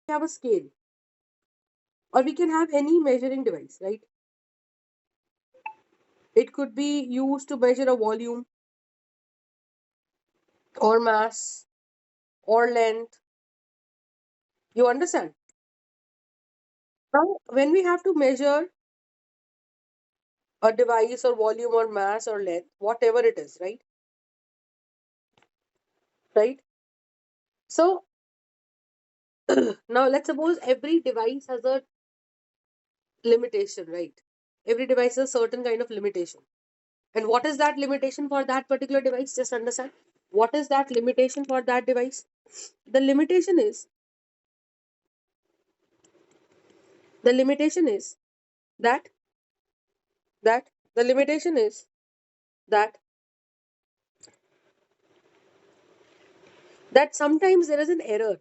have a scale, or we can have any measuring device, right? It could be used to measure a volume or mass or length. You understand? Now, when we have to measure a device or volume or mass or length, whatever it is, right? Right? So now let's suppose every device has a limitation, right? Every device has a certain kind of limitation. And what is that limitation for that particular device? Just understand. What is that limitation for that device? The limitation is the limitation is that that the limitation is that that sometimes there is an error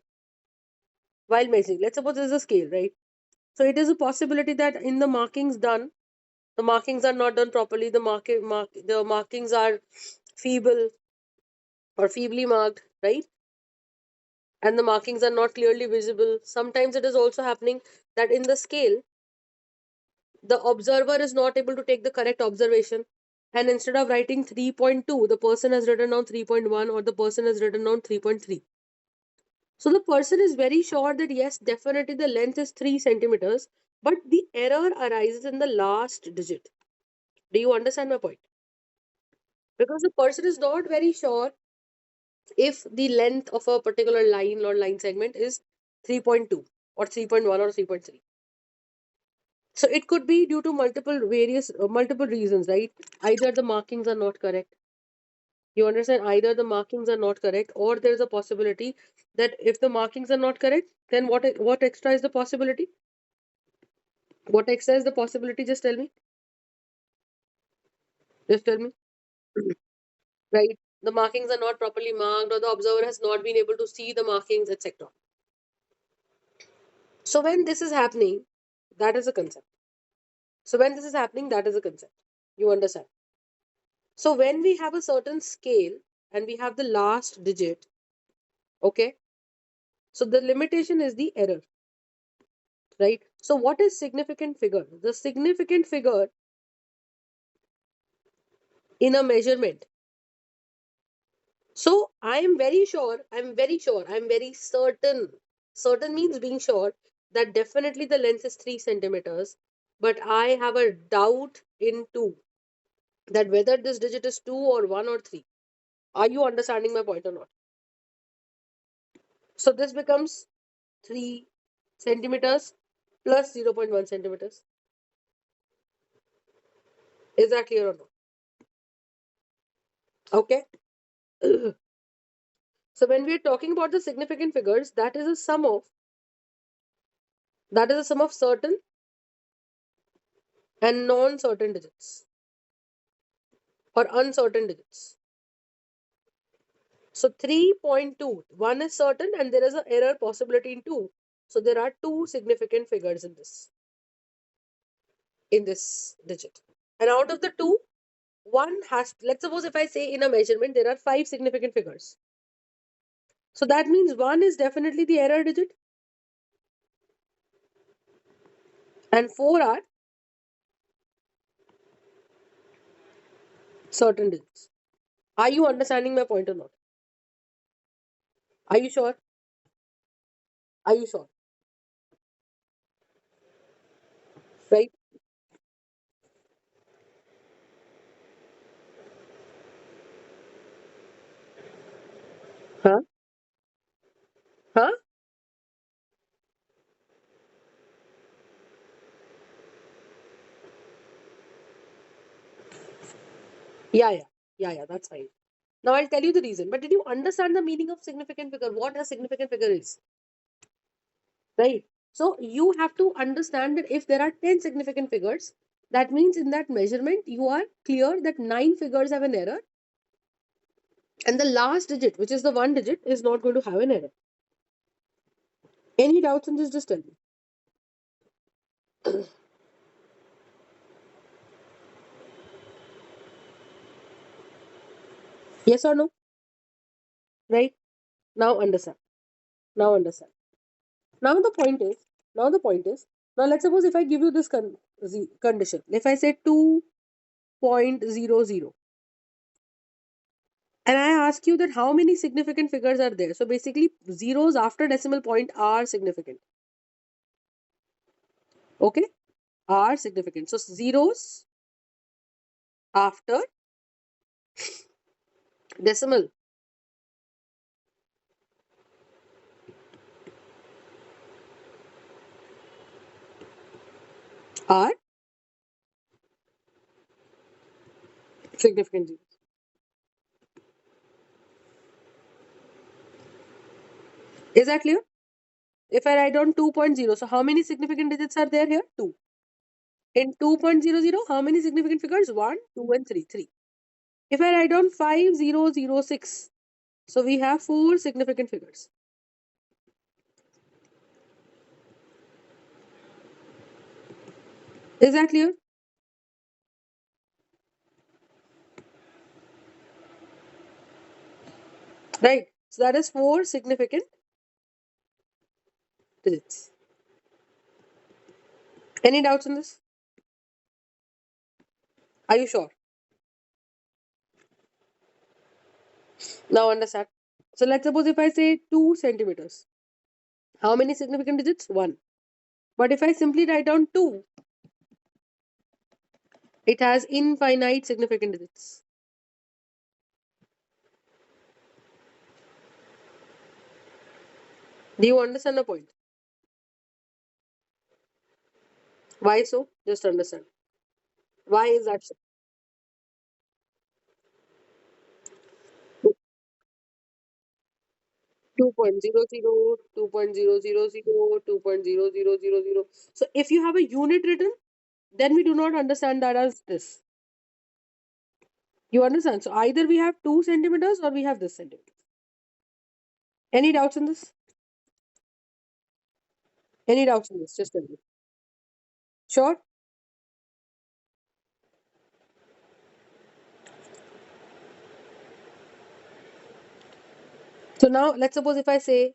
while measuring. Let's suppose there's a scale, right? So it is a possibility that in the markings done, the markings are not done properly. The markings are feeble or feebly marked, right? And the markings are not clearly visible. Sometimes it is also happening that in the scale, the observer is not able to take the correct observation. And instead of writing 3.2, the person has written down 3.1, or the person has written down 3.3. So the person is very sure that yes, definitely the length is 3 centimeters, but the error arises in the last digit. Do you understand my point? Because the person is not very sure if the length of a particular line or line segment is 3.2 or 3.1 or 3.3. So it could be due to multiple reasons, right? Either the markings are not correct. You understand? Either the markings are not correct, or there is a possibility that if the markings are not correct, then what extra is the possibility? What extra is the possibility? Just tell me. Just tell me. Right? The markings are not properly marked, or the observer has not been able to see the markings, etc. So when this is happening, that is a concept. So when this is happening, that is a concept. You understand? So when we have a certain scale and we have the last digit, okay? So the limitation is the error, right? So what is significant figure? The significant figure in a measurement. So I'm very sure, I'm very certain. Certain means being sure that definitely the length is 3 centimeters, but I have a doubt in 2, that whether this digit is 2 or 1 or 3. Are you understanding my point or not? So this becomes 3 centimeters plus 0.1 centimeters. Is that clear or not? Okay. So when we are talking about the significant figures, that is a sum of certain and non-certain digits or uncertain digits. So 3.2, one is certain and there is an error possibility in 2. So there are 2 significant figures in this digit. And out of the 2, one has, let's suppose if I say in a measurement there are 5 significant figures. So that means 1 is definitely the error digit and 4 are certain digits. Are you understanding my point or not? Are you sure? Are you sure? Right? Huh? Huh? Yeah, yeah. Yeah, that's fine. Now I'll tell you the reason. But did you understand the meaning of significant figure? What a significant figure is? Right? So you have to understand that if there are 10 significant figures, that means in that measurement, you are clear that 9 figures have an error. And the last digit, which is the one digit, is not going to have an error. Any doubts on this? Just tell me. Yes or no? Right? Now understand. Now understand. Now the point is, now the point is, now let's suppose if I give you this condition, if I say 2.00, and I ask you that how many significant figures are there. So basically, zeros after decimal point are significant. Okay, are significant. So zeros after decimal are significant zeros. Is that clear? If I write down 2.0, so how many significant digits are there here? 2. In 2.00, how many significant figures? 1, 2, and 3. 3. If I write down 5006, so we have 4 significant figures. Is that clear? Right. So that is 4 significant digits. Any doubts on this? Are you sure? Now understand. So let's suppose if I say 2 centimeters. How many significant digits? 1. But if I simply write down 2, it has infinite significant digits. Do you understand the point? Why so? Just understand. Why is that so? 2.00, 2.000, 2.0000. So if you have a unit written, then we do not understand that as this. You understand? So either we have 2 centimeters or we have this centimeter. Any doubts in this? Any doubts in this? Just tell me. Sure? So now let's suppose if I say,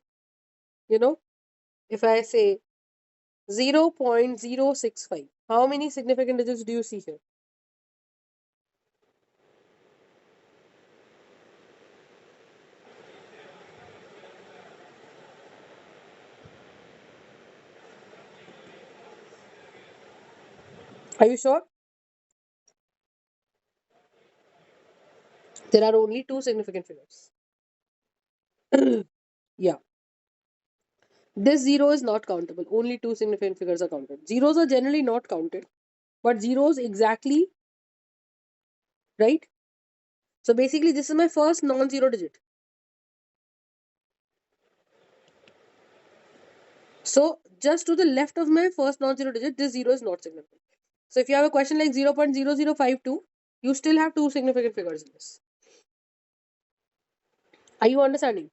you know, if I say 0.065, how many significant digits do you see here? Are you sure? There are only 2 significant figures. Yeah. This 0 is not countable. Only 2 significant figures are counted. Zeros are generally not counted, but zeros exactly, right? So basically, this is my first non-zero digit. So just to the left of my first non-zero digit, this 0 is not significant. So if you have a question like 0.0052, you still have 2 significant figures in this. Are you understanding?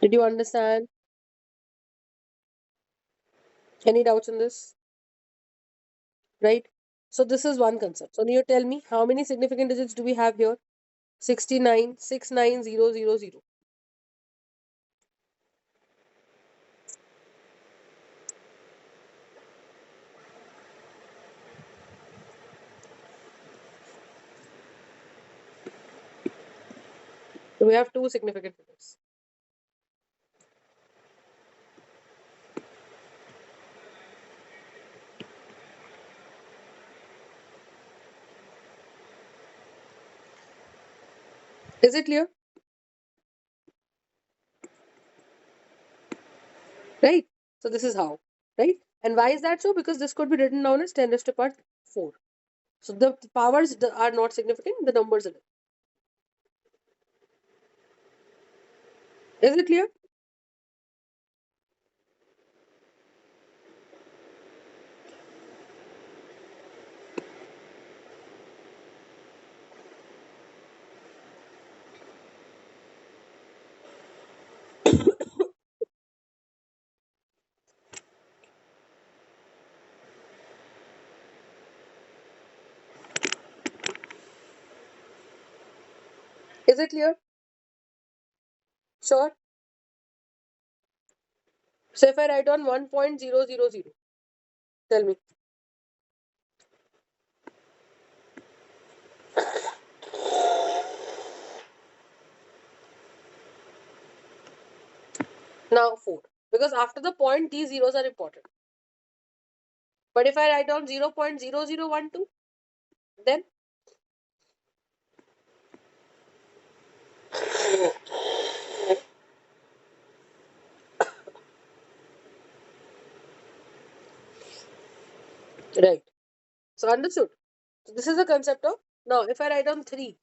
Did you understand? Any doubts in this? Right? So this is one concept. So you tell me how many significant digits do we have here? 69, 69000. So we have 2 significant figures. Is it clear? Right? So this is how. Right? And why is that so? Because this could be written down as 10 raised to power 4. So the powers are not significant, the numbers are. Is it clear? Is it clear? Sure. So if I write on 1.000, tell me. Now 4. Because after the point, these zeros are important. But if I write down 0.0012, then right. So understood. So this is the concept of, now if I write down 3,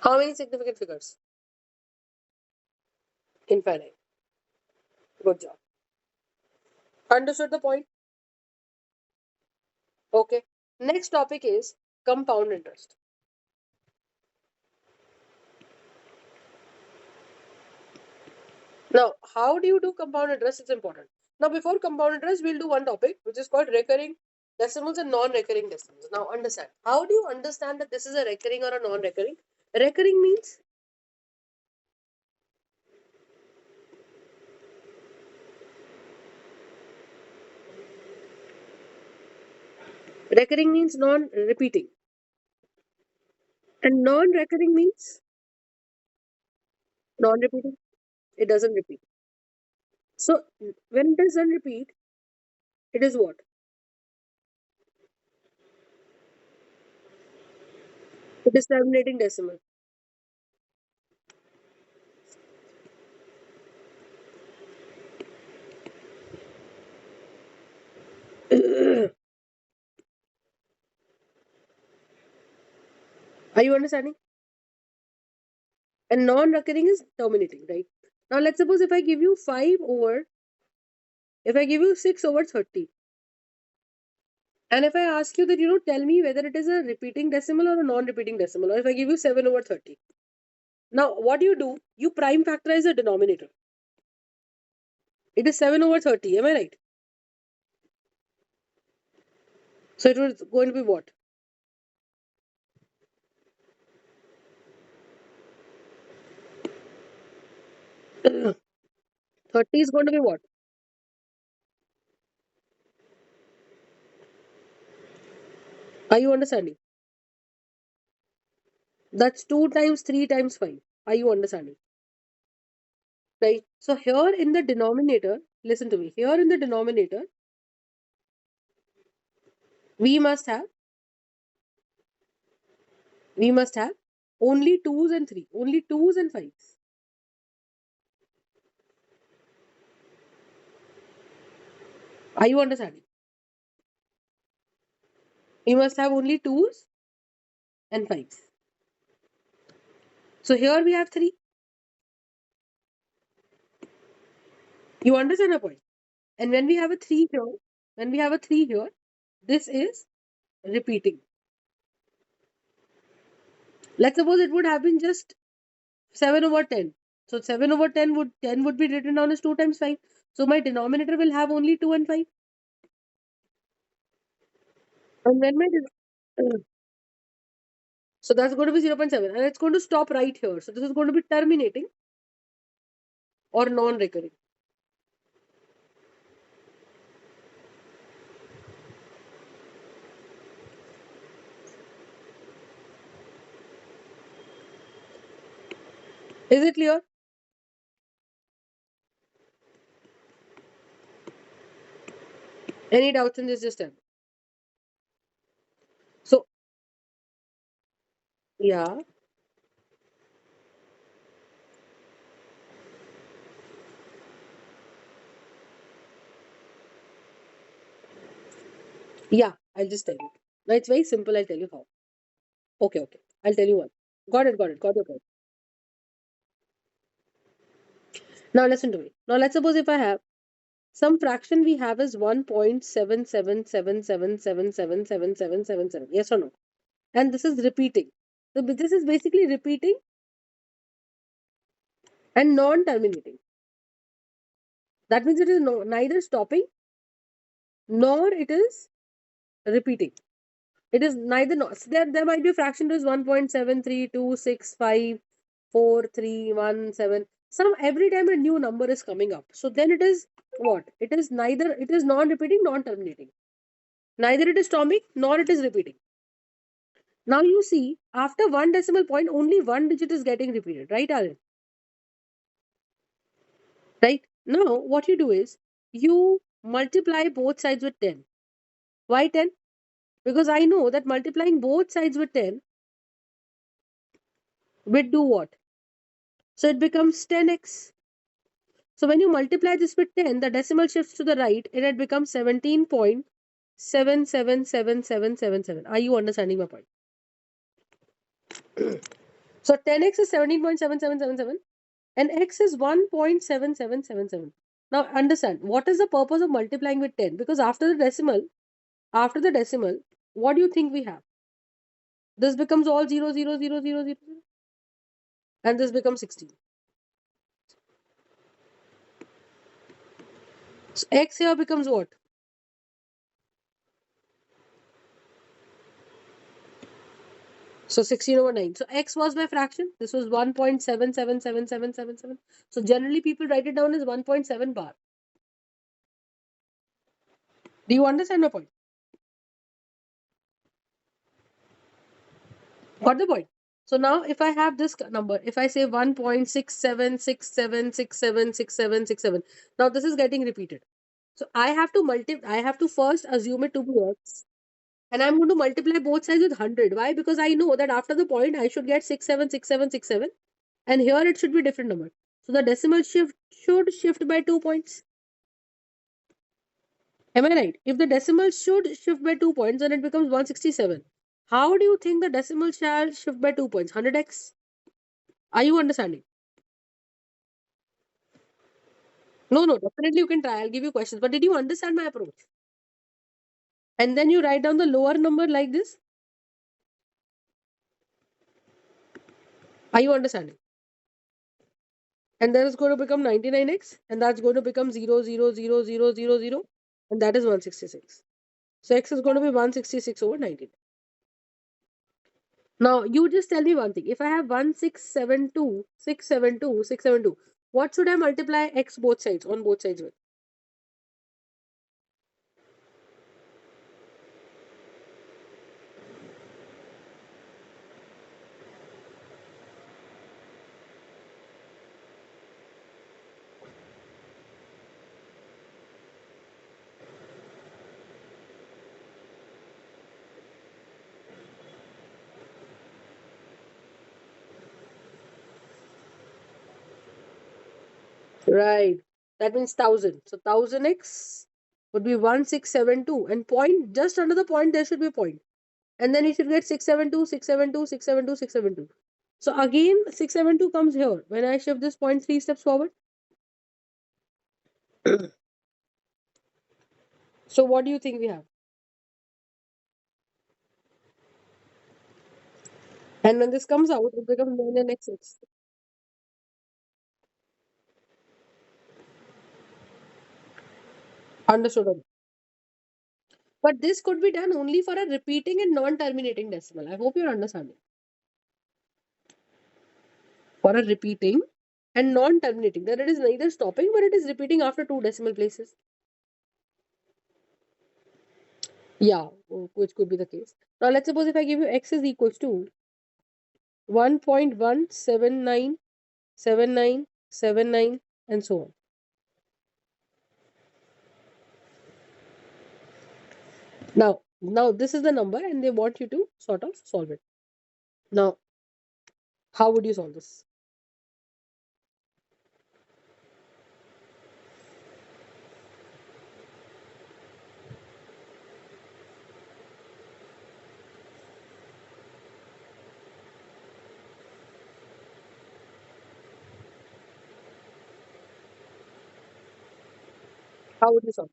how many significant figures? Infinite. Good job. Understood the point? Okay. Next topic is compound interest. Now, how do you do compound interest? It's important. Now, before compound interest, we'll do one topic which is called recurring decimals and non-recurring decimals. Now, understand. How do you understand that this is a recurring or a non-recurring? Recurring means non-repeating, and non-recurring means non-repeating. It doesn't repeat. So, when it doesn't repeat, it is what? It is terminating decimal. Are you understanding? And non-recurring is terminating, right? Now, let's suppose if I give you 6 over 30, and if I ask you that, tell me whether it is a repeating decimal or a non-repeating decimal, or if I give you 7 over 30. Now, what do? You prime factorize the denominator. It is 7 over 30, am I right? So, it was going to be what? Thirty is going to be what? Are you understanding? That's 2 times 3 times 5. Are you understanding? Right? So, here in the denominator, listen to me. Here in the denominator, we must have only 2's and 3, only 2's and 5's. Are you understanding? We must have only 2's and 5's. So here we have 3. You understand the point? And when we have a 3 here, this is repeating. Let's suppose it would have been just 7 over 10. So 7 over 10 would be written down as 2 times 5. So my denominator will have only 2 and 5. And when so that's going to be 0.7, and it's going to stop right here. So this is going to be terminating or non-recurring. Is it clear? Any doubts in this, just tell me. So, yeah. Yeah, I'll just tell you. Now it's very simple. I'll tell you how. Okay. I'll tell you one. Got it. Got your point. Now listen to me. Now let's suppose if I have some fraction we have is 1.7777777777. Yes or no? And this is repeating. So this is basically repeating and non-terminating. That means it is neither stopping nor it is repeating. It is neither not. So there might be a fraction that is 1.732654317. Some every time a new number is coming up. So then it is what? It is neither, it is non-repeating, non-terminating. Neither it is stopping nor it is repeating. Now you see, after one decimal point, only one digit is getting repeated, right, Aryan? Right? Now, what you do is you multiply both sides with 10. Why 10? Because I know that multiplying both sides with 10 will do what? So it becomes 10x. So when you multiply this with 10, the decimal shifts to the right and it becomes 17.777777. Are you understanding my point? So 10x is 17.7777 and x is 1.7777. Now understand, what is the purpose of multiplying with 10? Because after the decimal, what do you think we have? This becomes all 0, 0, 0, 0, 0, 0, and this becomes 16. So x here becomes what? So 16 over 9. So x was my fraction. This was 1.777777. So generally people write it down as 1.7 bar. Do you understand my point? Got the point? So now if I have this number, if I say 1.6767676767, now this is getting repeated. So I have to first assume it to be x. And I'm going to multiply both sides with 100. Why? Because I know that after the point I should get 676767, and here it should be different number. So the decimal should shift by 2 points. Am I right? If the decimal should shift by 2 points, then it becomes 167. How do you think the decimal shall shift by 2 points? 100x? Are you understanding? No, no, definitely you can try. I'll give you questions. But did you understand my approach? And then you write down the lower number like this. Are you understanding? And then it's going to become 99x, and that's going to become 0, 0, 0, 0, 0, 0, and that is 166. So x is going to be 166 over 19. Now you just tell me one thing. If I have 1672, 672, 672, what should I multiply x both sides on both sides with? Right. That means 1000. So 1000x would be 1672, and point just under the point there should be a point. And then you should get 672, 672, 672, 672. So again 672 comes here. When I shift this point 3 steps forward. So what do you think we have? And when this comes out, it becomes 9 and x6. Understood. But this could be done only for a repeating and non-terminating decimal. I hope you're understanding. For a repeating and non-terminating, that it is neither stopping but it is repeating after two decimal places. Yeah, which could be the case. Now let's suppose if I give you x is equals to 1.1797979 and so on. Now this is the number and they want you to sort of solve it. Now, how would you solve this? How would you solve?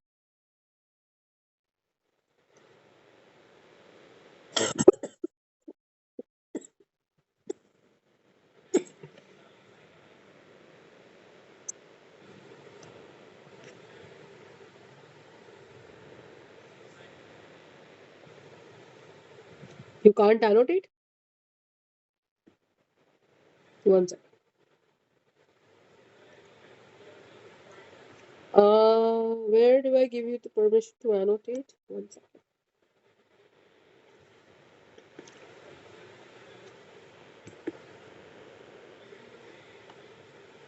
You can't annotate? One second. Where do I give you the permission to annotate? One second.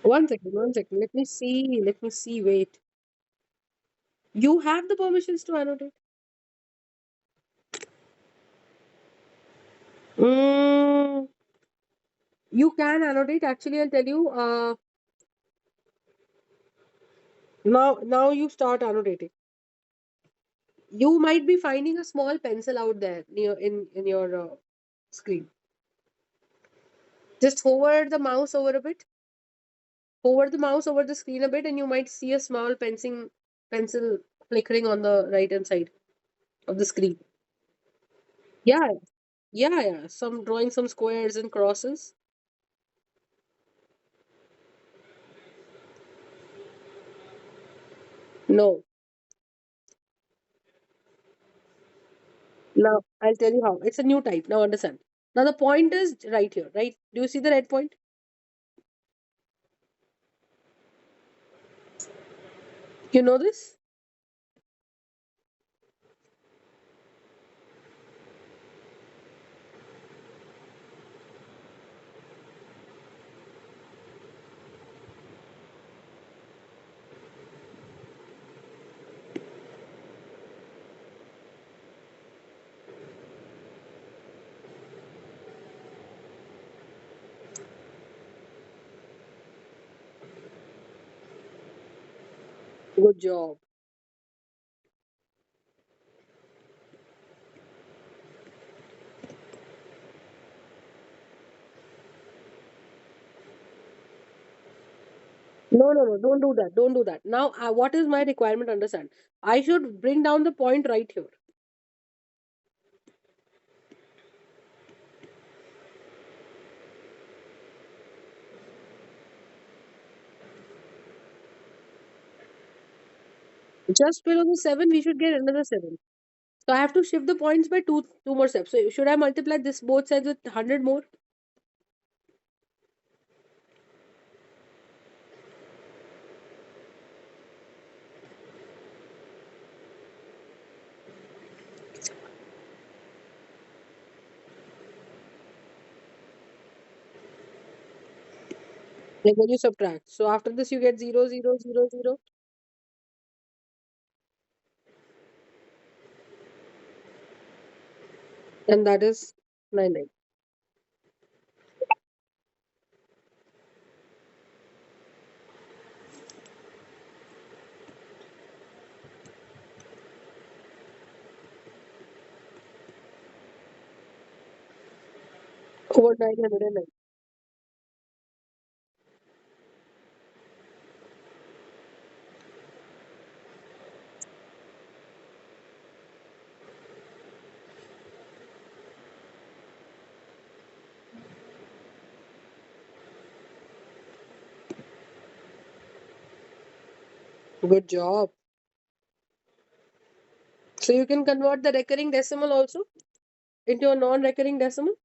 One second, one second. Let me see. Let me see. Wait. You have the permissions to annotate? Mm, you can annotate. Actually, I'll tell you. Now you start annotating. You might be finding a small pencil out there near in your screen. Just hover the mouse over a bit. Hover the mouse over the screen a bit, and you might see a small pencil flickering on the right hand side of the screen. Yeah, yeah. Some drawing some squares and crosses. No. Now I'll tell you how. It's a new type. Now understand. Now the point is right here, right? Do you see the red point? You know this? Good job. No. Don't do that. Don't do that. Now, what is my requirement? Understand? I should bring down the point right here. Just below the 7, we should get another 7. So I have to shift the points by two more steps. So should I multiply this both sides with 100 more? Like when you subtract. So after this, you get 0, 0, 0, 0, and that is 9. Over 909. Good job. So you can convert the recurring decimal also into a non-recurring decimal.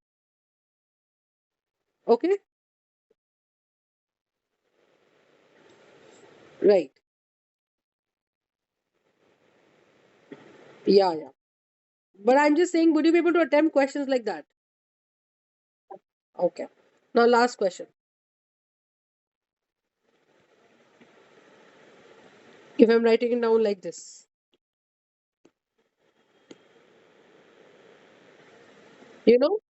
Okay. Right. Yeah. But I'm just saying, would you be able to attempt questions like that? Okay. Now, last question. If I'm writing it down like this, you know?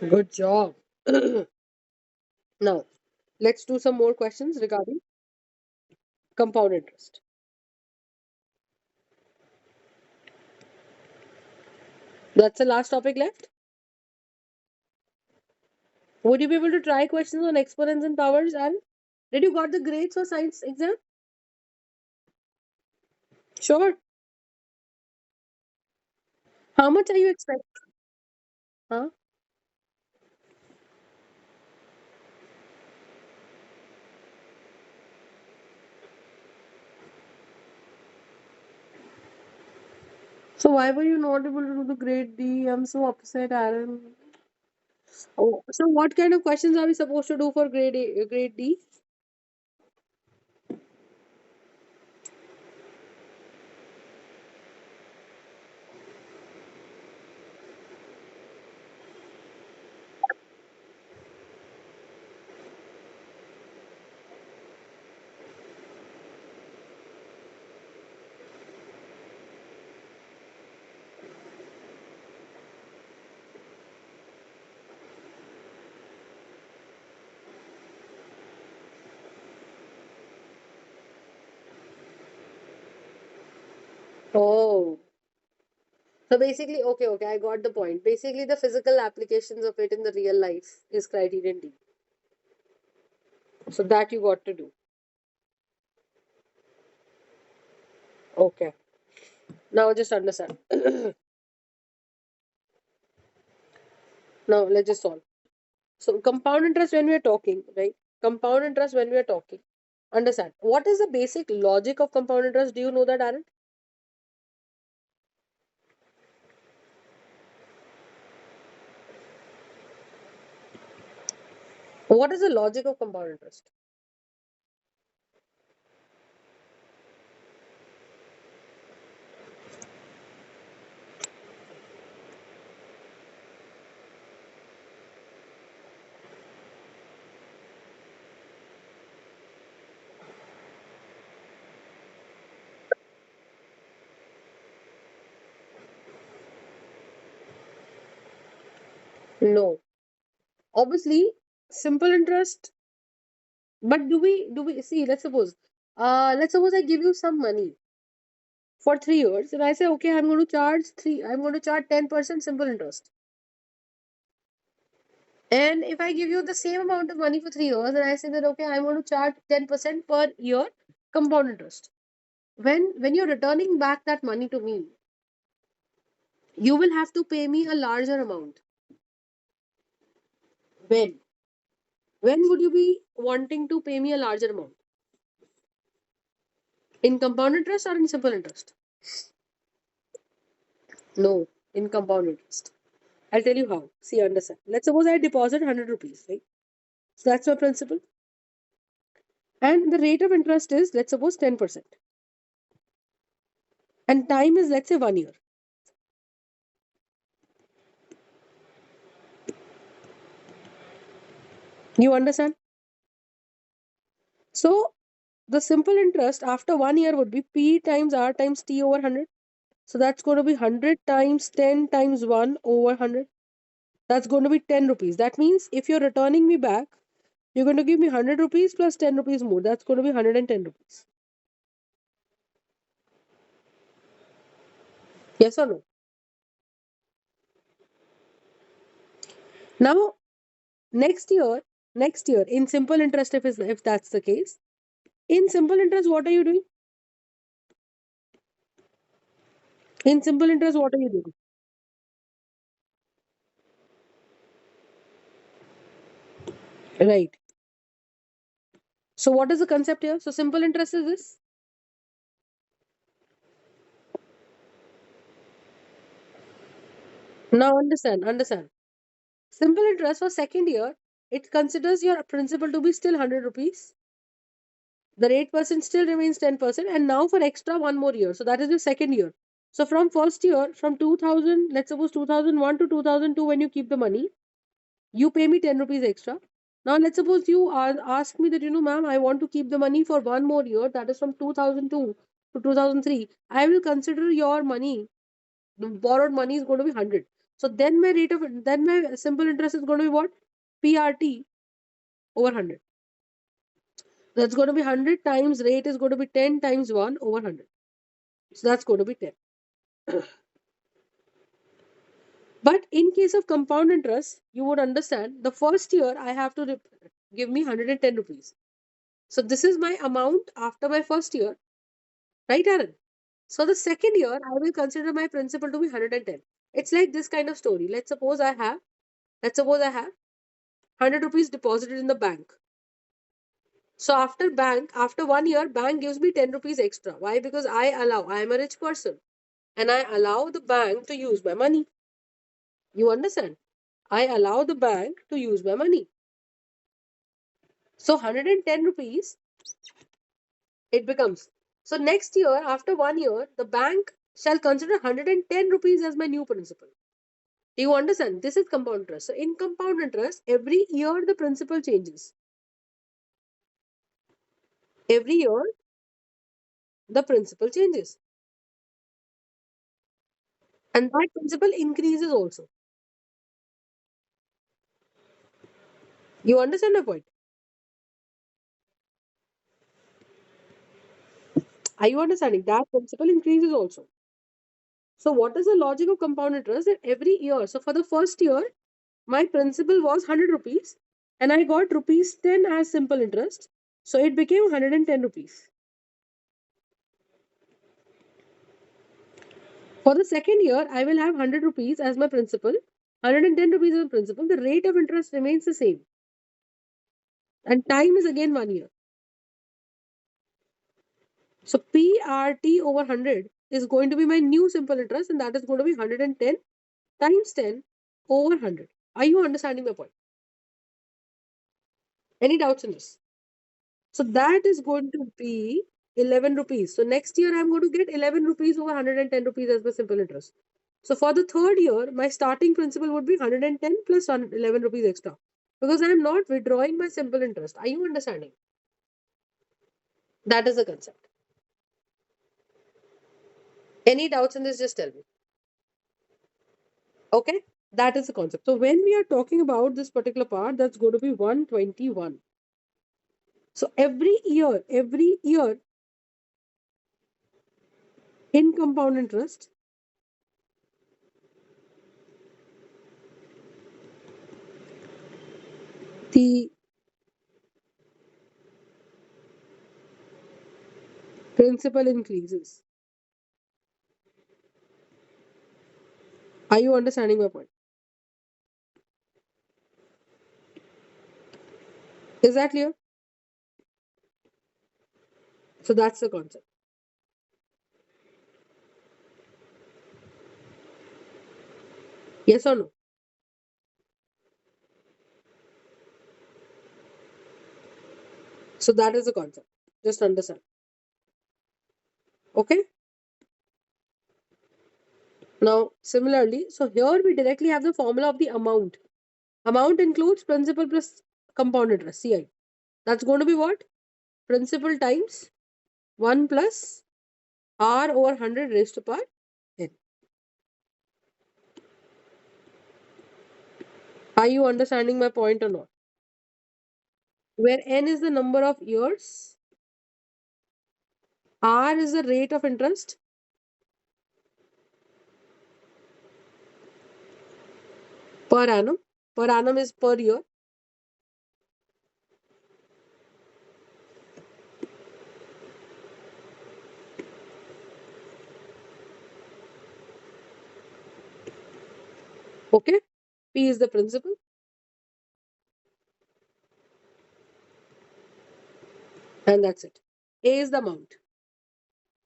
Good job. Now, let's do some more questions regarding compound interest. That's the last topic left. Would you be able to try questions on exponents and powers? And did you got the grades for science exam? Sure. How much are you expecting? Huh? So why were you not able to do the grade D? I'm so upset, Aaron. Oh, so what kind of questions are we supposed to do for grade D? Oh, so basically, okay, I got the point. Basically, the physical applications of it in the real life is criterion D. So that you got to do. Okay. Now just understand. Now let's just solve. So compound interest when we are talking, right? Compound interest when we are talking. Understand. What is the basic logic of compound interest? Do you know that, Aaron? What is the logic of compound interest? No. Obviously, simple interest. But do we see? Let's suppose I give you some money for 3 years, and I say, okay, I'm going to charge 10% simple interest. And if I give you the same amount of money for 3 years, and I say that okay, I'm going to charge 10% per year compound interest. When you're returning back that money to me, you will have to pay me a larger amount. When? When would you be wanting to pay me a larger amount? In compound interest or in simple interest? No, in compound interest. I'll tell you how. See, understand. Let's suppose I deposit 100 rupees, right? So that's my principal. And the rate of interest is, let's suppose, 10%. And time is, let's say, 1 year. You understand? So the simple interest after 1 year would be P times R times T over 100. So that's going to be 100 times 10 times 1 over 100. That's going to be 10 rupees. That means if you're returning me back, you're going to give me 100 rupees plus 10 rupees more. That's going to be 110 rupees. Yes or no? Now, next year, in simple interest, if that's the case, in simple interest, what are you doing? In simple interest, what are you doing? Right. So, what is the concept here? So, simple interest is this. Now, understand. Simple interest for second year, it considers your principal to be still 100 rupees. The rate percent still remains 10%. And now for extra one more year. So, that is your second year. So, from first year, from 2000, let's suppose 2001 to 2002, when you keep the money, you pay me 10 rupees extra. Now, let's suppose you ask me that, ma'am, I want to keep the money for one more year, that is from 2002 to 2003. I will consider your money, the borrowed money is going to be 100. So then my simple interest is going to be what? PRT over 100. That's going to be 100 times rate is going to be 10 times 1 over 100. So that's going to be 10. But in case of compound interest, you would understand the first year I have to give me 110 rupees. So this is my amount after my first year, right, Aaron? So the second year, I will consider my principal to be 110. It's like this kind of story. Let's suppose I have 100 rupees deposited in the bank. So after 1 year, bank gives me 10 rupees extra. Why? Because I am a rich person and I allow the bank to use my money. You understand? I allow the bank to use my money. So 110 rupees it becomes. So next year, after 1 year, the bank shall consider 110 rupees as my new principal. Do you understand? This is compound interest. So in compound interest, every year the principal changes. Every year the principal changes. And that principal increases also. You understand my point? Are you understanding? That principal increases also. So what is the logic of compound interest? That every year, so for the first year, my principal was 100 rupees and I got rupees 10 as simple interest. So it became 110 rupees. For the second year, I will have 100 rupees as my principal, 110 rupees as my principal. The rate of interest remains the same. And time is again 1 year. So PRT over 100 is going to be my new simple interest, and that is going to be 110 times 10 over 100. Are you understanding my point? Any doubts in this? So that is going to be 11 rupees. So next year I'm going to get 11 rupees over 110 rupees as my simple interest. So for the third year, my starting principal would be 110 plus 11 rupees extra because I am not withdrawing my simple interest. Are you understanding? That is the concept. Any doubts in this, just tell me. Okay, that is the concept. So when we are talking about this particular part, that's going to be 121. So every year in compound interest, the principal increases. Are you understanding my point? Is that clear? So that's the concept. Yes or no? So that is the concept. Just understand. Okay. Now, similarly, so here we directly have the formula of the amount. Amount includes principal plus compound interest, CI. That's going to be what? Principal times 1 plus R over 100 raised to power n. Are you understanding my point or not? Where n is the number of years, R is the rate of interest, per annum. Per annum is per year. Okay. P is the principal. And that's it. A is the amount.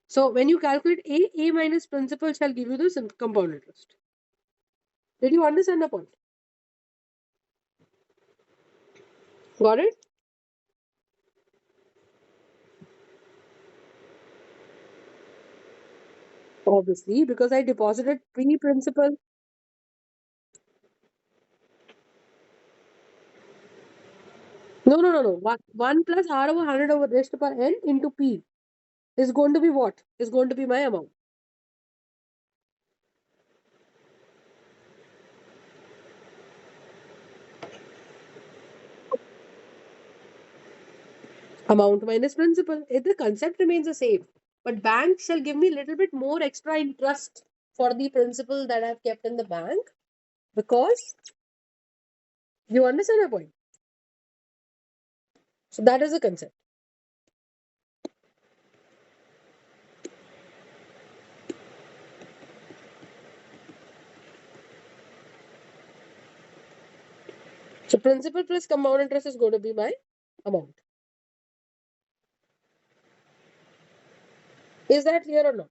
So when you calculate A minus principal shall give you the compound interest. Did you understand the point? Got it? Obviously, because I deposited pre-principal. No. 1 plus R over 100 over raised to power n into P is going to be what? Is going to be my amount. Amount minus principal. The concept remains the same. But bank shall give me a little bit more extra interest for the principal that I've kept in the bank, because you understand my point. So that is the concept. So principal plus compound interest is going to be my amount. Is that clear or not?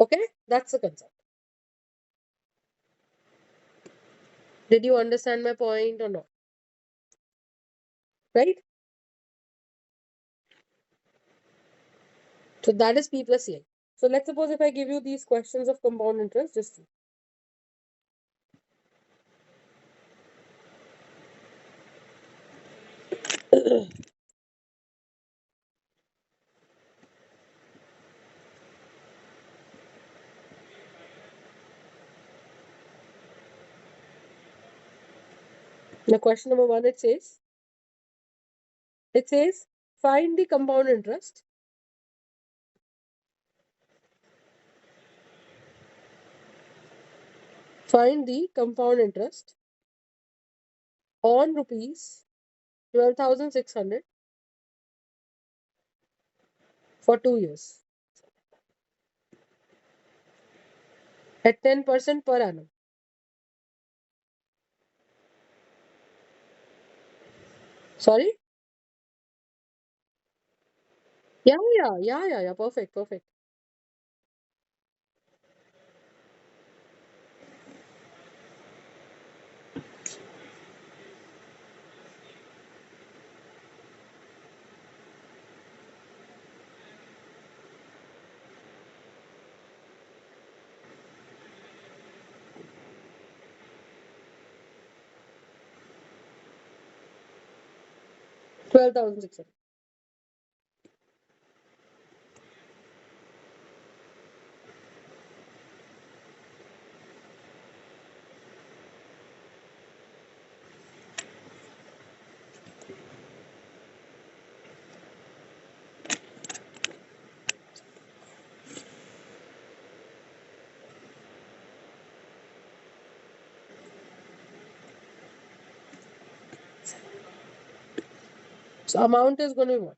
Okay, that's the concept. Did you understand my point or not? Right? So that is P plus CI. So let's suppose if I give you these questions of compound interest, just see. Now question number 1, it says find the compound interest on rupees 12,600 for 2 years at 10% per annum. Sorry? Yeah. Perfect. 12,600. So amount is going to be what?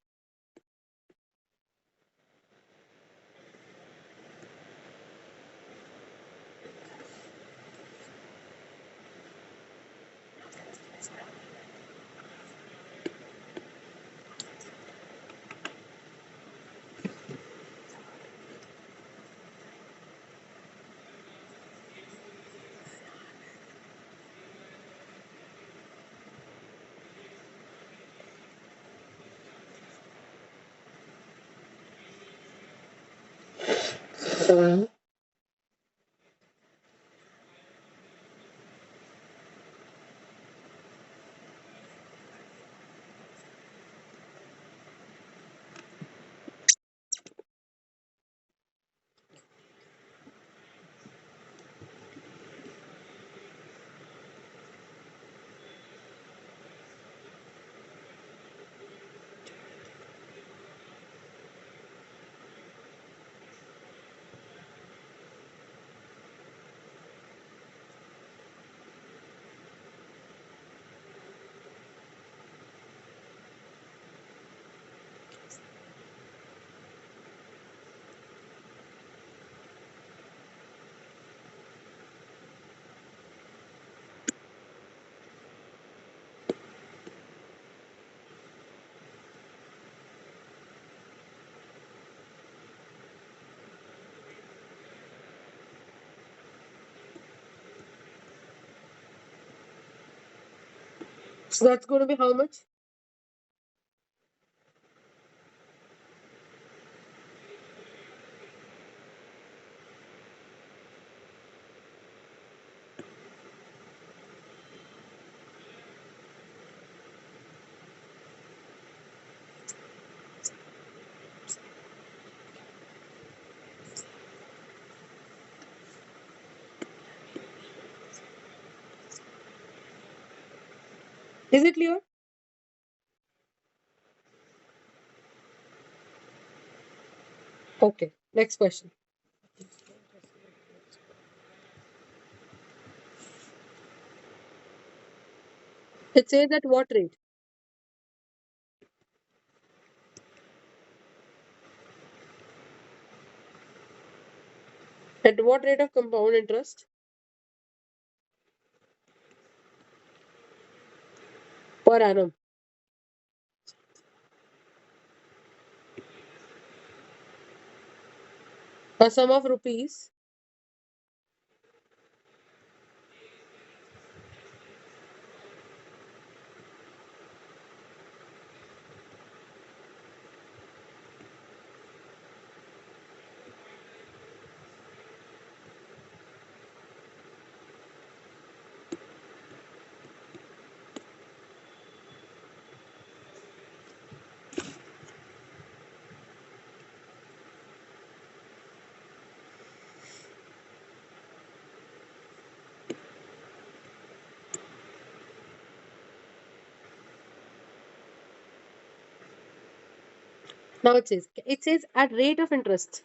So that's going to be how much? Is it clear? Okay, next question. It says at what rate? At what rate of compound interest per annum? A sum of rupees. Now it says at rate of interest.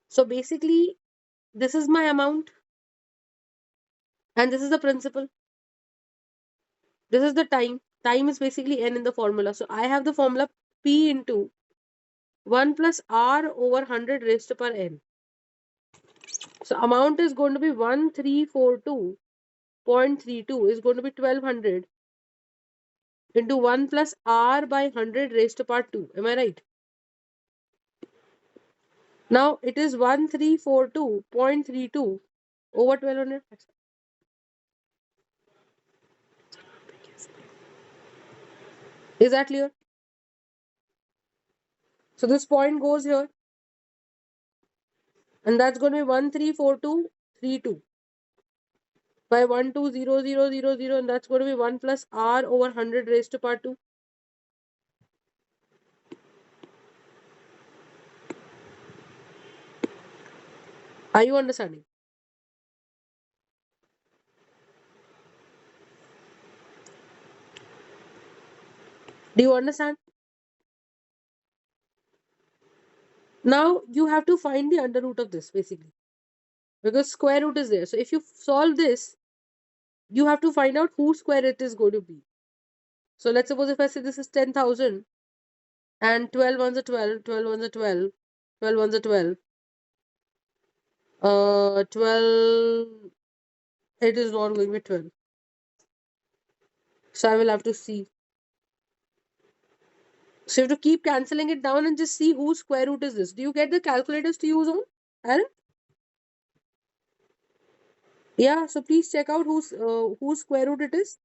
So basically, this is my amount and this is the principal. This is the time. Time is basically n in the formula. So I have the formula P into 1 plus R over 100 raised to power n. So amount is going to be 1342.32 is going to be 1200 into 1 plus R by 100 raised to power 2. Am I right? Now it is 1342.32 over 1200. Is that clear? So this point goes here and that's going to be 134232 by 120000 and that's going to be 1 plus R over 100 raised to power 2. Are you understanding? Do you understand? Now you have to find the under root of this basically because square root is there. So if you solve this, you have to find out whose square it is going to be. So let's suppose if I say this is 10,000 and 12 ones are 12, 12 ones are 12, 12 ones are 12. 12, it is not going to be 12. So I will have to see. So you have to keep cancelling it down and just see whose square root is this. Do you get the calculators to use on? Aaron? Yeah, so please check out whose square root it is.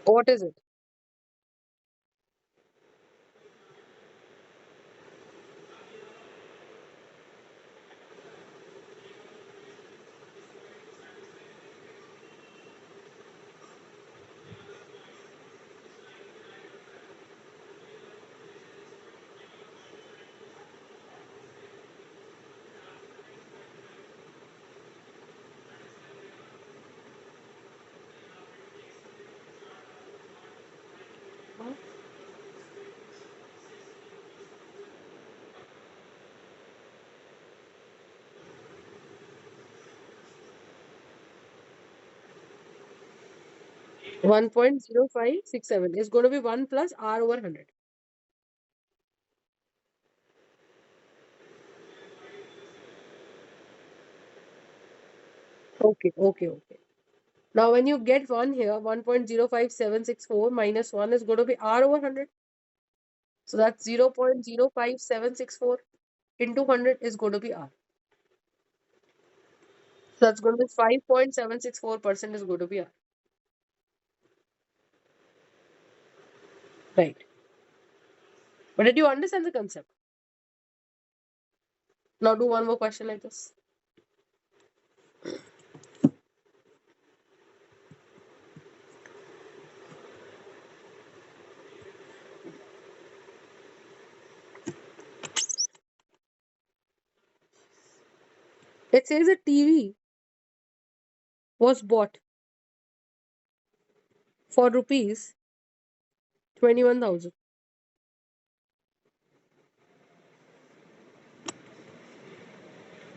What is it? 1.0567 is going to be 1 plus R over 100. Okay. Now, when you get 1 here, 1.05764 minus 1 is going to be R over 100. So that's 0.05764 into 100 is going to be R. So that's going to be 5.764% is going to be R. Right. But did you understand the concept? Now do one more question like this. It says a TV was bought for rupees 21,000.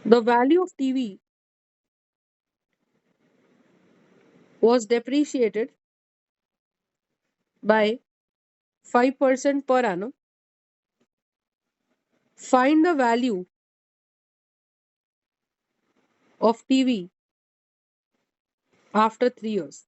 The value of TV was depreciated by 5% per annum. Find the value of TV after 3 years.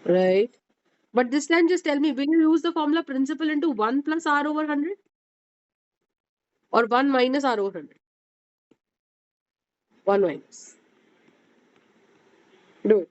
Right. But this time just tell me, will you use the formula principal into 1 plus R over 100 or 1 minus R over 100? 1 minus. Do it.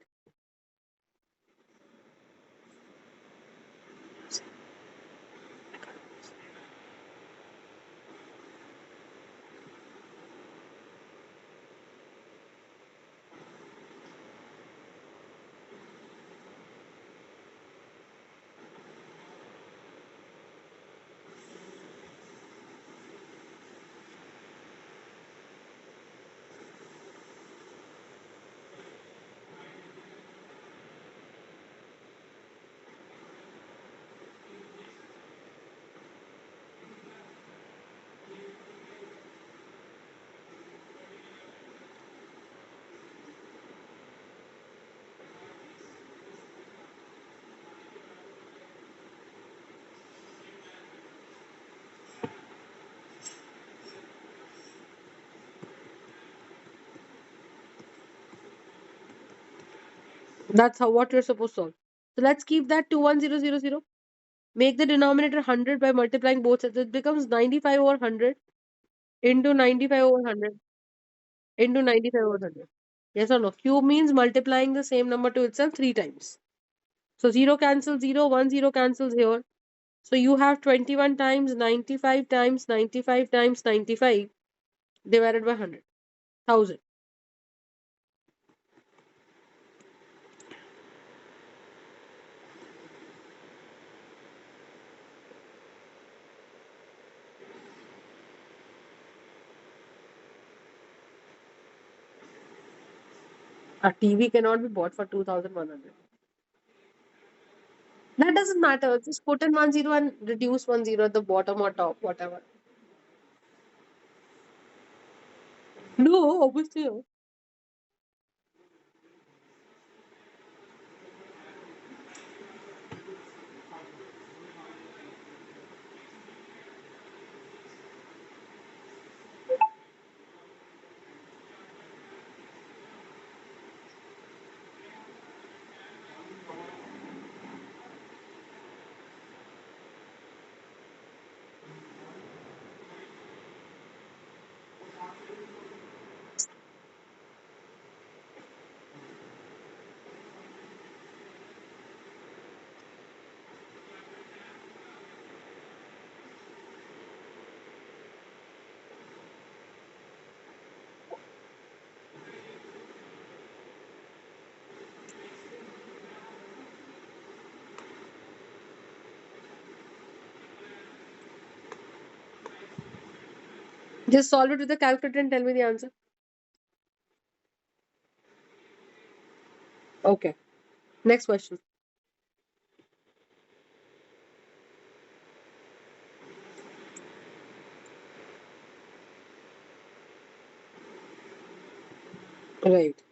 That's how what you're supposed to solve. So let's keep that 21000. Make the denominator 100 by multiplying both sides. It becomes 95 over 100 into 95 over 100 into 95 over 100. Yes or no? Cube means multiplying the same number to itself 3 times. So 0 cancels 0, 1 0 cancels here. So you have 21 times 95 times 95 times 95 divided by 100. 1000. A TV cannot be bought for 2100. That doesn't matter. Just put in 1 0 and reduce 1 0 at the bottom or top, whatever. No, obviously. No. Just solve it with the calculator and tell me the answer. Okay. Next question. Right.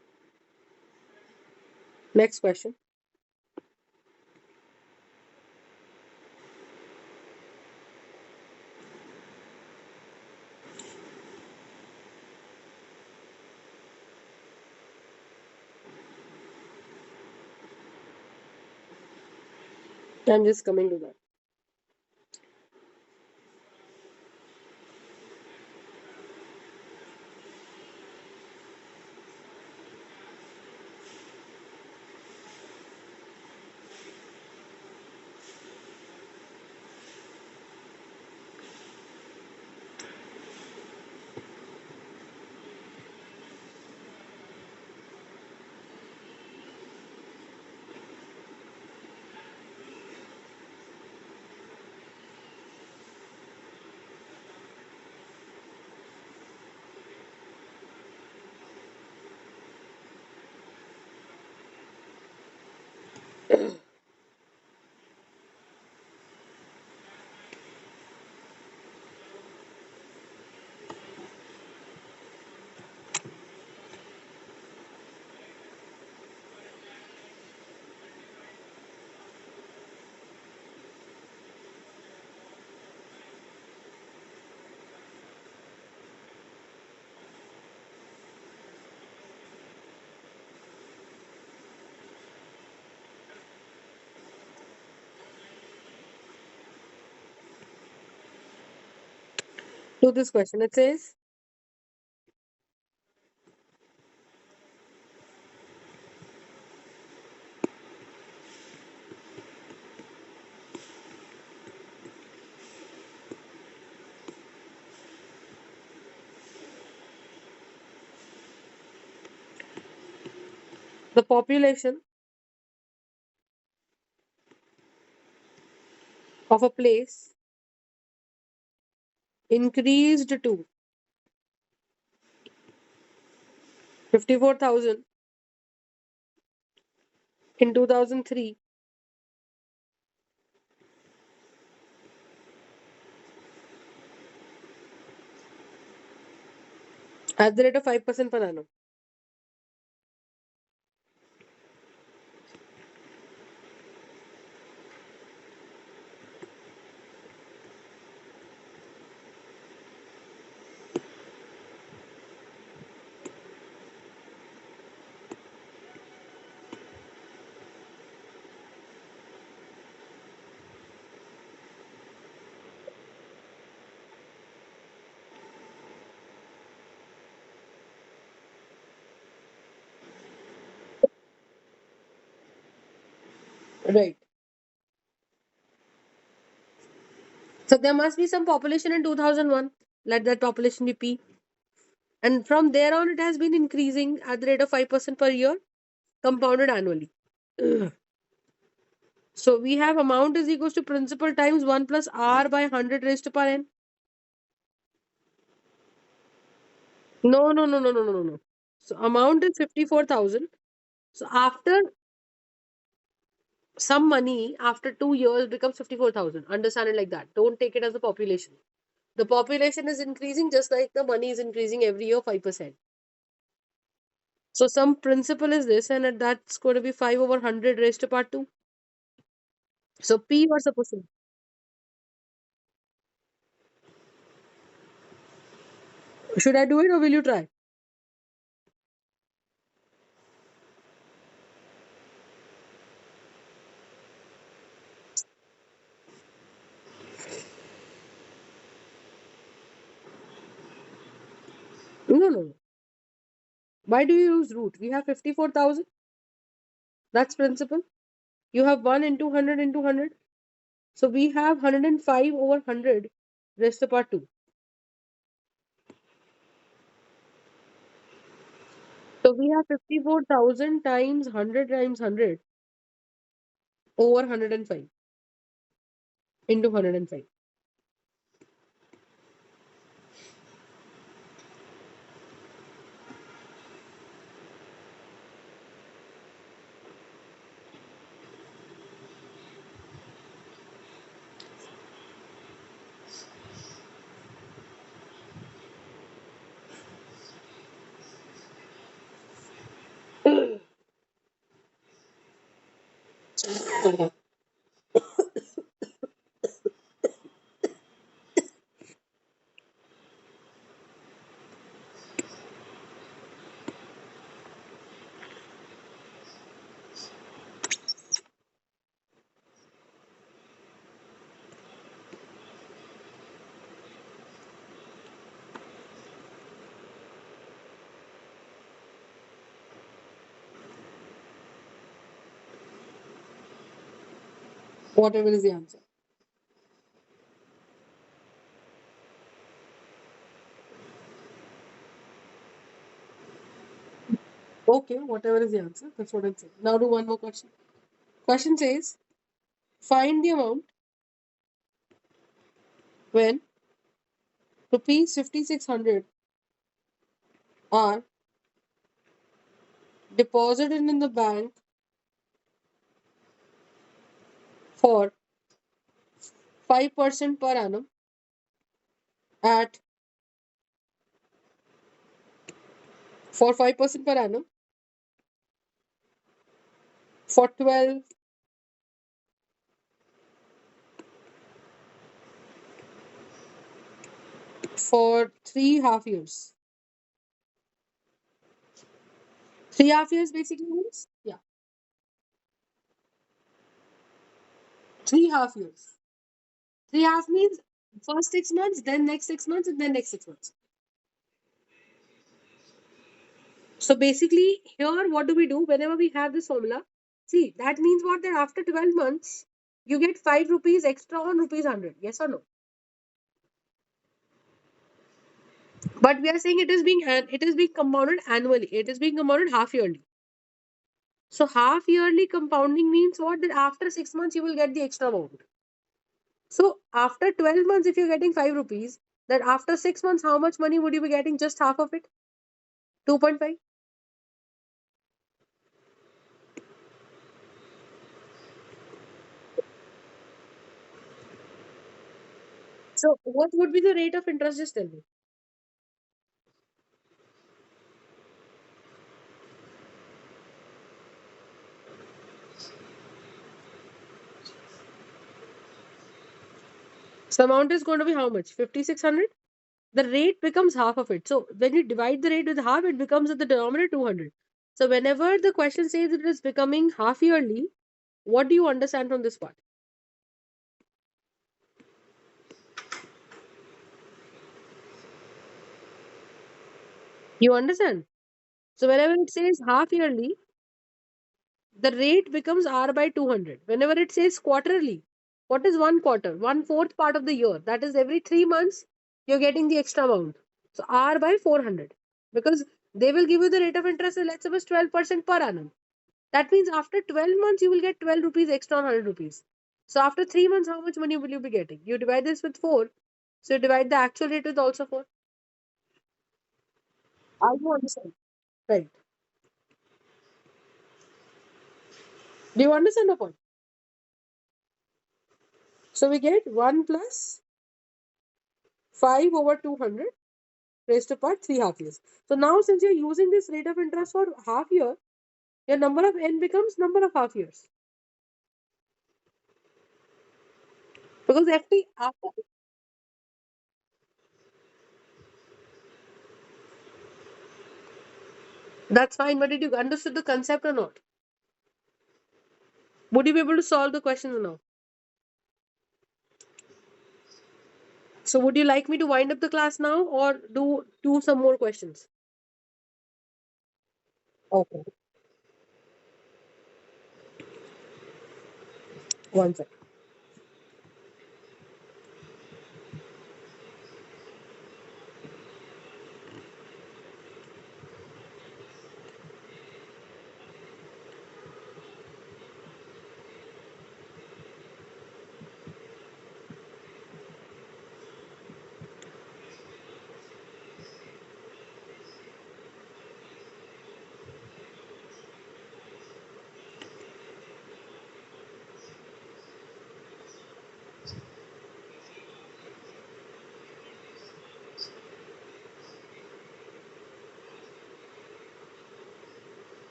Next question. I'm just coming to that. To this question, it says the population of a place increased to 54,000 in 2003 at the rate of 5% per annum. Right. So there must be some population in 2001. Let that population be P. And from there on, it has been increasing at the rate of 5% per year, compounded annually. So we have amount is equals to principal times 1 plus R by 100 raised to power n. No, no, no, no, no, no, no, no. So amount is 54,000. So after some money, after 2 years, becomes 54,000. Understand it like that. Don't take it as a population. The population is increasing just like the money is increasing every year 5%. So some principle is this, and that's going to be 5 over 100 raised to power 2. So P was supposed to. Should I do it or will you try? No, no, no. Why do you use root? We have 54,000. That's principle. You have 1 into 100 into 100. So we have 105 over 100 raised to power 2. So we have 54,000 times 100 times 100 over 105 into 105. Whatever is the answer. Okay, whatever is the answer. That's what I'm saying. Now do one more question. Question says, find the amount when rupees 5600 are deposited in the bank for 5% per annum at for 5% per annum for 12 for 3.5 years. 3.5 years basically means, yeah, 3.5 years. 3.5 means first 6 months, then next 6 months, and then next 6 months. So basically, here what do we do whenever we have this formula? See, that means what? That after 12 months, you get 5 rupees extra on rupees 100. Yes or no? But we are saying it is being compounded annually. It is being compounded half yearly. So half yearly compounding means what? That after 6 months you will get the extra amount. So after 12 months, if you're getting 5 rupees, that after 6 months, how much money would you be getting? Just half of it? 2.5. So what would be the rate of interest? Just tell me. So amount is going to be how much? 5,600? The rate becomes half of it. So when you divide the rate with half, it becomes at the denominator 200. So whenever the question says it is becoming half yearly, what do you understand from this part? You understand? So whenever it says half yearly, the rate becomes R by 200. Whenever it says quarterly, what is one quarter? 1/4 part of the year. That is every 3 months, you're getting the extra amount. So R by 400. Because they will give you the rate of interest, let's suppose 12% per annum. That means after 12 months, you will get 12 rupees extra on 100 rupees. So after 3 months, how much money will you be getting? You divide this with 4. So you divide the actual rate with also 4. Are you understand? Right. Do you understand the point? So we get 1 plus 5 over 200 raised to power 3.5 years. So now since you're using this rate of interest for half year, your number of n becomes number of half years. Because FT after, that's fine, but did you understood the concept or not? Would you be able to solve the questions now? So would you like me to wind up the class now or do some more questions? Okay. One second.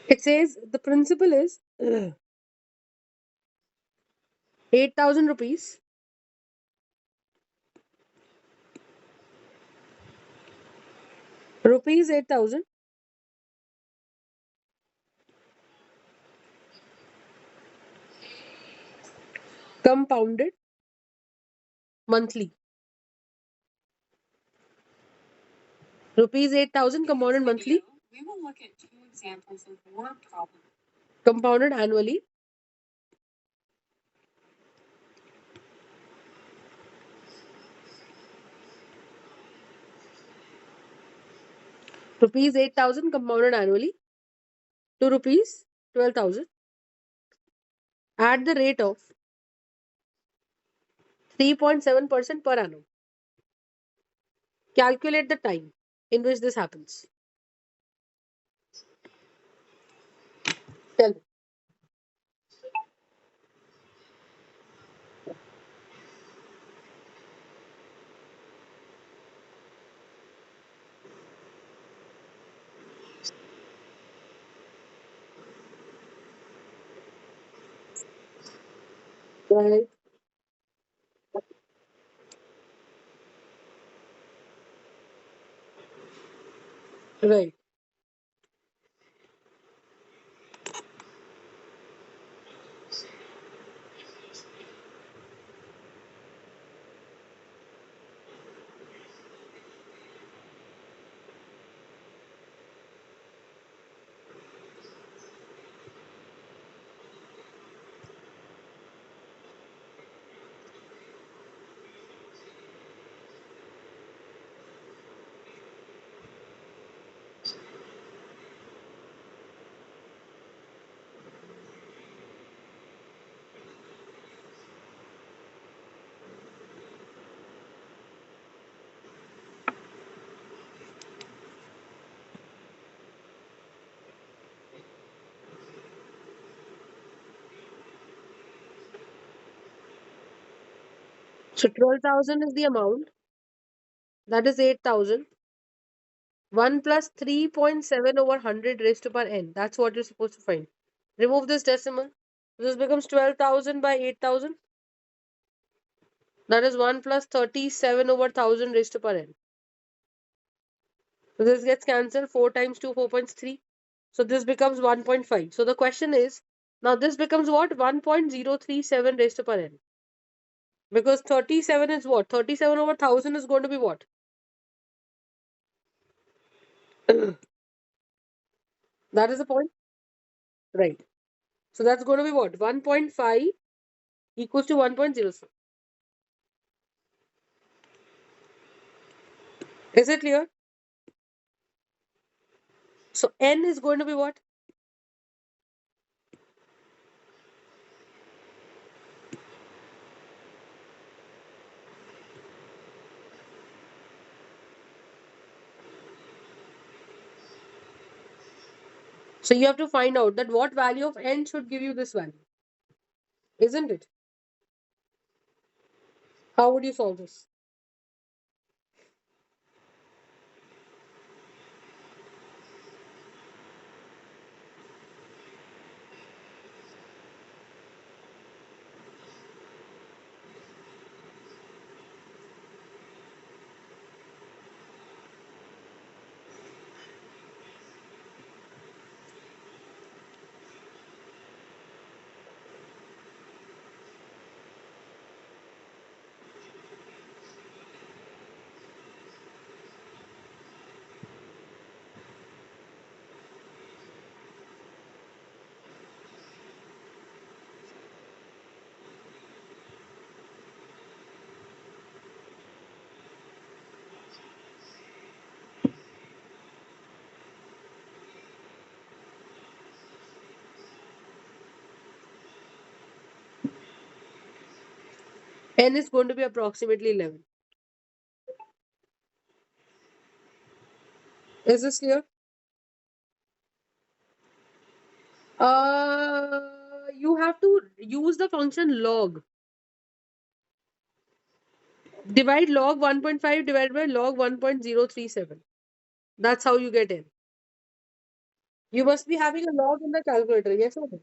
It says the principal is 8,000 rupees. Rupees 8,000 compounded monthly. Rupees 8,000 compounded monthly. We will look at two examples of word problems. Compounded annually. Rupees 8,000 compounded annually to rupees 12,000 at the rate of 3.7% per annum. Calculate the time in which this happens. Tell me. Right. Right. So 12,000 is the amount. That is 8,000. 1 plus 3.7 over 100 raised to power n. That's what you're supposed to find. Remove this decimal. This becomes 12,000 by 8,000. That is 1 plus 37 over 1000 raised to power n. So this gets cancelled. 4 times 2, 4.3. So this becomes 1.5. So the question is, now this becomes what? 1.037 raised to power n. Because 37 is what? 37 over 1000 is going to be what? That is the point. Right. So that's going to be what? 1.5 equals to 1.06. Is it clear? So n is going to be what? So you have to find out that what value of n should give you this value. Isn't it? How would you solve this? N is going to be approximately 11. Is this clear? You have to use the function log. Divide log 1.5 divided by log 1.037. That's how you get n. You must be having a log in the calculator, yes or no?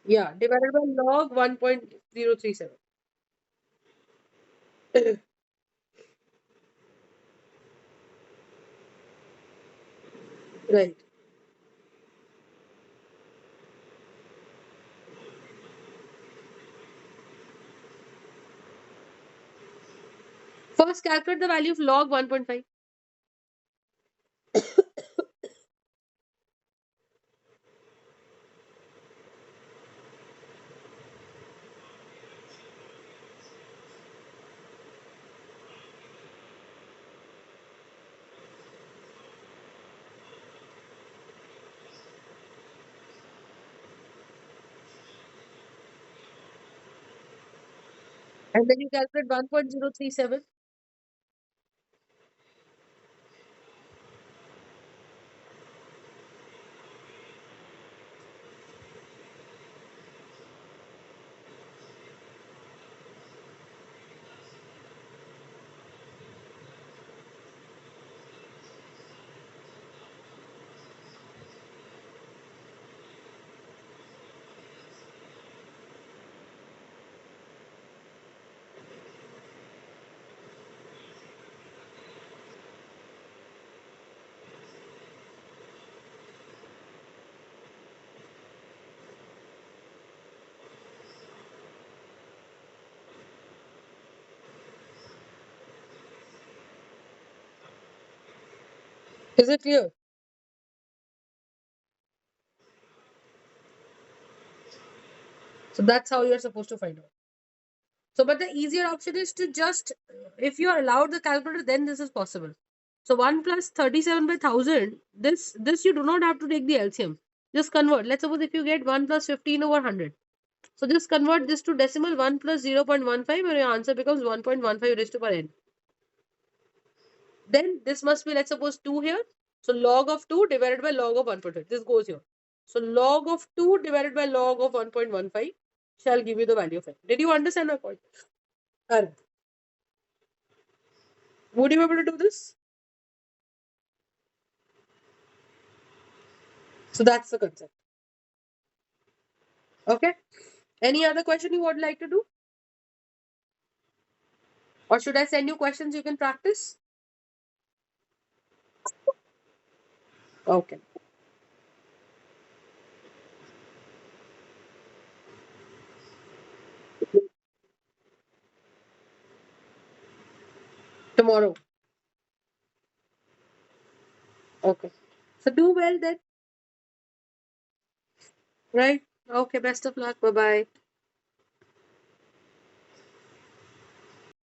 Yeah, divided by log 1.037. Right. First, calculate the value of log 1.5. And then you calculate 1.037. Is it clear? So that's how you're supposed to find out. So, but the easier option is to just, if you are allowed the calculator, then this is possible. So 1 plus 37 by 1000, this you do not have to take the LCM. Just convert. Let's suppose if you get 1 plus 15 over 100. So just convert this to decimal 1 plus 0.15 and your answer becomes 1.15 raised to power n. Then this must be, let's suppose 2 here. So log of 2 divided by log of 1.5. This goes here. So log of 2 divided by log of 1.15 shall give you the value of n. Did you understand my point? Arun, would you be able to do this? So that's the concept. Okay. Any other question you would like to do? Or should I send you questions you can practice? Okay. Tomorrow. Okay. So do well then. Right? Okay. Best of luck. Bye bye.